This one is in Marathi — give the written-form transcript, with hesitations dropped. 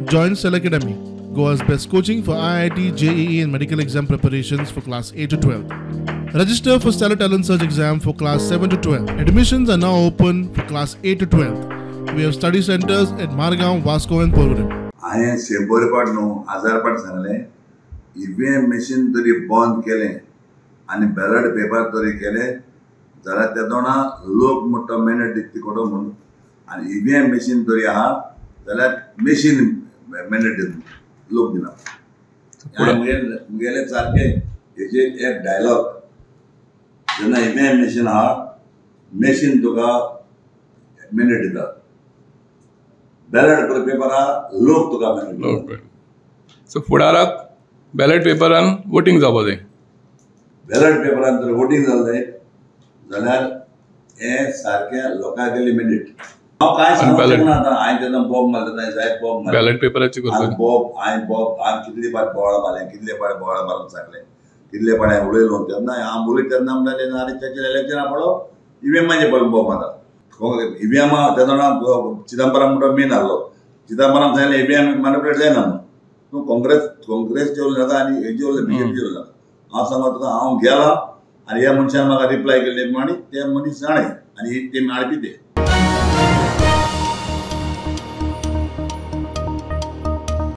Join Cell Academy, Goa's best coaching for IIT, JEE and medical exam preparations for class 8 to 12. Register for Stellar Talent Search exam for class 7 to 12. Admissions are now open for class 8 to 12. We have study centers at Margam, Vasco and Porvorim. हांवें शेंबरपाट न्हू आजारपाट सांगलें ईव्हीएम मशीन तरी बंद केलें आनी बॅलट पेपर तरी केले जाल्यार ते दोना लोक म्हणटा मॅनेट दिता कोडो म्हणून आनी ईव्हीएम मशीन तरी आहा जाल्यार मशीन मॅनेट दिता लोक दिना मुगेले सारके हेजे एक डायलॉग जेन्ना ईव्हीएम मशीन आहा मशीन तुका मॅनेट दिता बॅलट पेपर आहा लोक तुका मॅनेट दिता सो फुडाराक बॅलट पेपरान वोटिंग जावपा जाय बॅलट पेपरान जर वोटिंग जालें जाल्यार हे सारके लोकां गेली मॅनेट हांव कांय सांगूंक ना आतां हांवें जेन्ना बॉब मारलो थंय जायत बॉब मारले बॅलट पेपराची हांवें कितले फावट बोवाळ मारलें कितले फावट बोवाळ मारून सांगलें कितले फावट हांवें उलयलो तेन्ना हांव उलयत तेन्ना म्हणटाले आनी तेचे इलेक्शना पडो ईव्हीएमाचेर पडून बॉब मारता ईव्हीएम तेन्ना चिदंबरम म्हणटा मेन आहलो चिदंबरम सांगलें ईव्हीएम मॅनिपुलेट जायना म्हणून तूं काँग्रेसचे उलयनाका आनी हेजे उलय बीजेपीचे उलयनाका हांव सांगता तुका हांव गेला आनी ह्या मनशान म्हाका रिप्लाय केल्ले आनी ते मनीस जाणें आनी ते मारपी ते